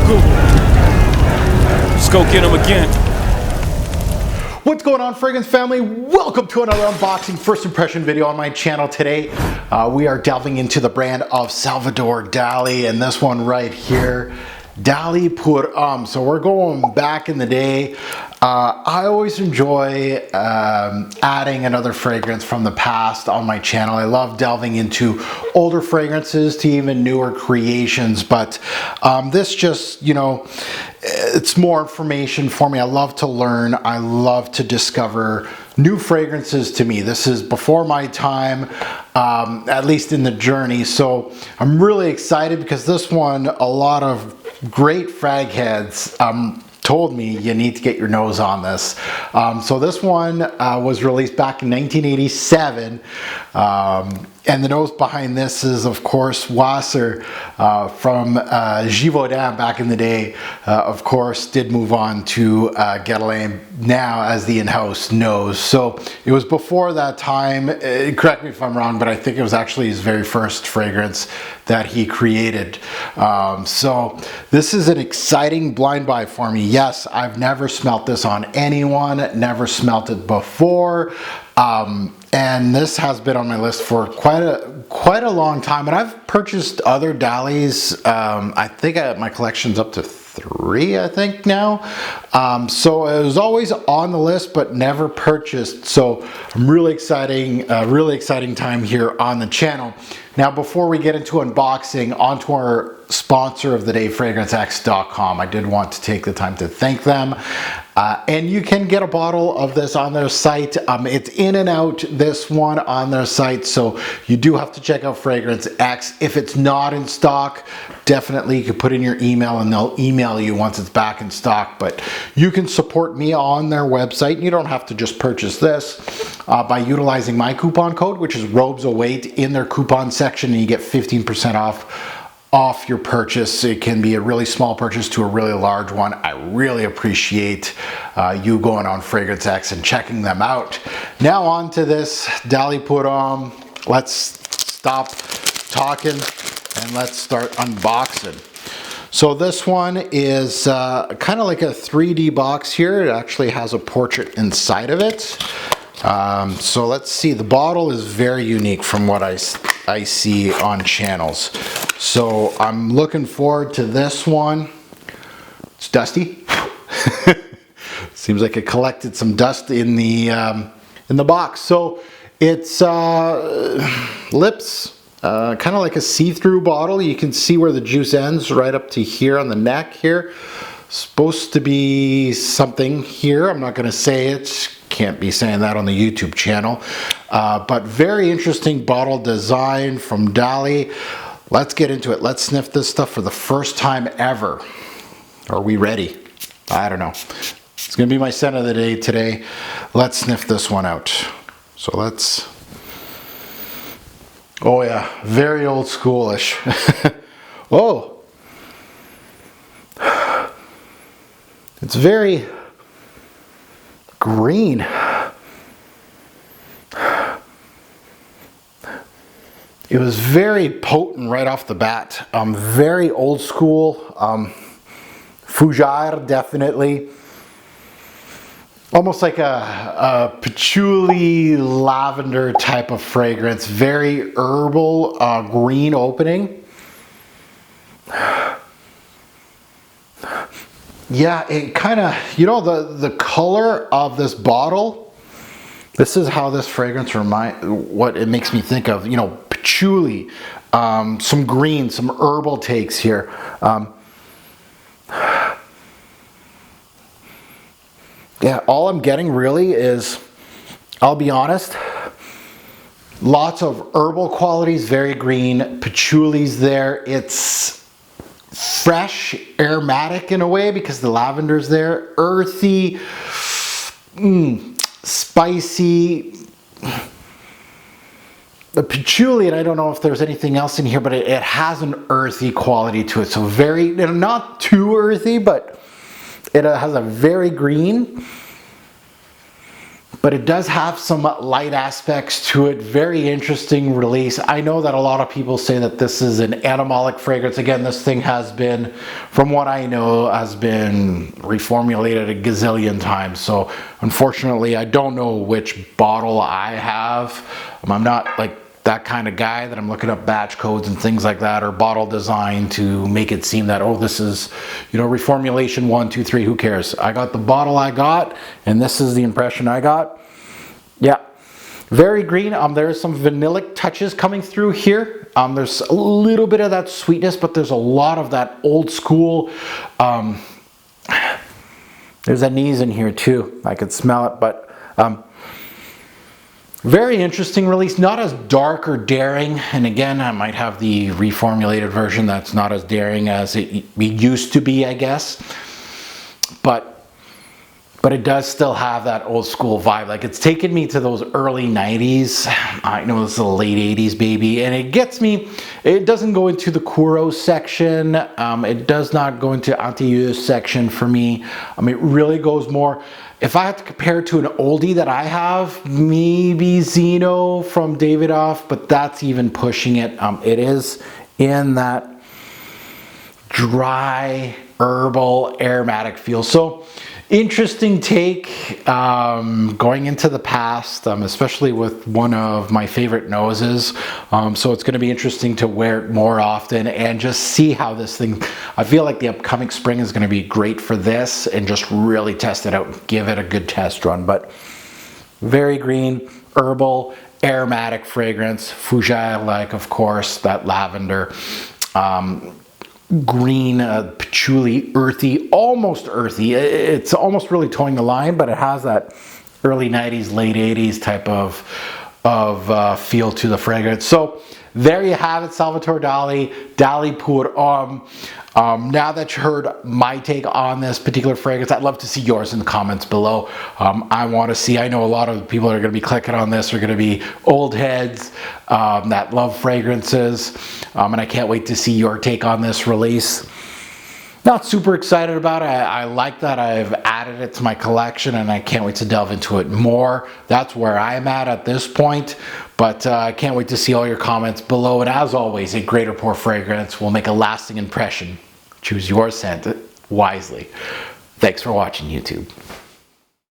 Google. Let's go get him again. What's going on, fragrance family? Welcome to another unboxing first impression video on my channel today. We are delving into the brand of Salvador Dali, and this one right here, Dali pour Homme. So we're going back in the day. I always enjoy adding another fragrance from the past on my channel. I love delving into older fragrances to even newer creations, but this just, you know, it's more information for me. I love to learn. I love to discover new fragrances. To me, this is before my time, at least in the journey. So I'm really excited because this one, a lot of great frag heads told me you need to get your nose on this. So this one was released back in 1987. And the nose behind this is, of course, Wasser from Givaudan back in the day. Of course, did move on to Guerlain now as the in-house nose. So it was before that time. Correct me if I'm wrong, but I think it was actually his very first fragrance that he created. So this is an exciting blind buy for me. Yes, I've never smelt this on anyone, never smelt it before. And this has been on my list for quite a long time, and I've purchased other Dalis. I think my collection's up to 3, I think now. So it was always on the list, but never purchased. So I'm really exciting time here on the channel. Now, before we get into unboxing, onto our sponsor of the day, FragranceX.com. I did want to take the time to thank them. And you can get a bottle of this on their site. It's in and out, this one on their site. So you do have to check out Fragrance X. If it's not in stock, definitely you can put in your email and they'll email you once it's back in stock. But you can support me on their website. You don't have to just purchase this by utilizing my coupon code, which is Robes08 in their coupon section, and you get 15% off your purchase. It can be a really small purchase to a really large one. I really appreciate you going on Fragrance X and checking them out. Now on to this Dali pour Homme. Let's stop talking and let's start unboxing. So this one is kind of like a 3D box here. It actually has a portrait inside of it. So let's see, the bottle is very unique from what I see on channels. So I'm looking forward to this one. It's dusty. Seems like it collected some dust in the box. So it's lips, kind of like a see-through bottle. You can see where the juice ends right up to here on the neck here. Supposed to be something here. I'm not going to say it. Can't be saying that on the YouTube channel. But very interesting bottle design from Dali. Let's get into it. Let's sniff this stuff for the first time ever. Are we ready? I don't know. It's going to be my scent of the day today. Let's sniff this one out. So let's... Oh yeah, very old schoolish. Whoa. It's very green. It was very potent right off the bat. Very old school. Fougère, definitely. Almost like a patchouli lavender type of fragrance. Very herbal, green opening. Yeah, it kind of, you know, the color of this bottle, this is how this fragrance what it makes me think of, you know, patchouli, some green, some herbal takes here. Yeah, all I'm getting really is, I'll be honest, lots of herbal qualities, very green, patchouli's there. It's fresh, aromatic in a way because the lavender's there, earthy, spicy. The patchouli, and I don't know if there's anything else in here, but it has an earthy quality to it. So very, not too earthy, but it has a very green, but it does have some light aspects to it. Very interesting release. I know that a lot of people say that this is an animalic fragrance. Again, this thing has been, from what I know, has been reformulated a gazillion times. So unfortunately, I don't know which bottle I have. I'm not like that kind of guy that I'm looking up batch codes and things like that, or bottle design to make it seem that, oh, this is, you know, reformulation 1, 2, 3, who cares? I got the bottle I got, and this is the impression I got. Yeah, very green. There is some vanillic touches coming through here. There's a little bit of that sweetness, but there's a lot of that old school. There's anise in here too. I could smell it, but very interesting release, not as dark or daring. And again, I might have the reformulated version that's not as daring as it used to be, I guess. But it does still have that old school vibe. Like, it's taken me to those early 90s. I know this is a late 80s baby, and it gets me. It doesn't go into the Kuro section. It does not go into Anti-Use section for me. It really goes more, if I have to compare it to an oldie that I have, maybe Zeno from Davidoff, but that's even pushing it. It is in that dry, herbal, aromatic feel. So interesting take, going into the past, especially with one of my favorite noses. So it's going to be interesting to wear it more often and just see how this thing, I feel like the upcoming spring is going to be great for this, and just really test it out and give it a good test run. But very green, herbal, aromatic fragrance, fougere-like, of course, that lavender. Green, patchouli, earthy, almost earthy. It's almost really towing the line, but it has that early 90s, late 80s type of feel to the fragrance. So there you have it, Salvador Dali, Dali pour Homme. Now that you heard my take on this particular fragrance, I'd love to see yours in the comments below. I want to see, I know a lot of people that are going to be clicking on this are going to be old heads that love fragrances, and I can't wait to see your take on this release. Not super excited about it. I like that I've added it to my collection, and I can't wait to delve into it more. That's where I'm at this point, but I can't wait to see all your comments below. And as always, a great or poor fragrance will make a lasting impression. Choose your scent wisely. Thanks for watching, YouTube.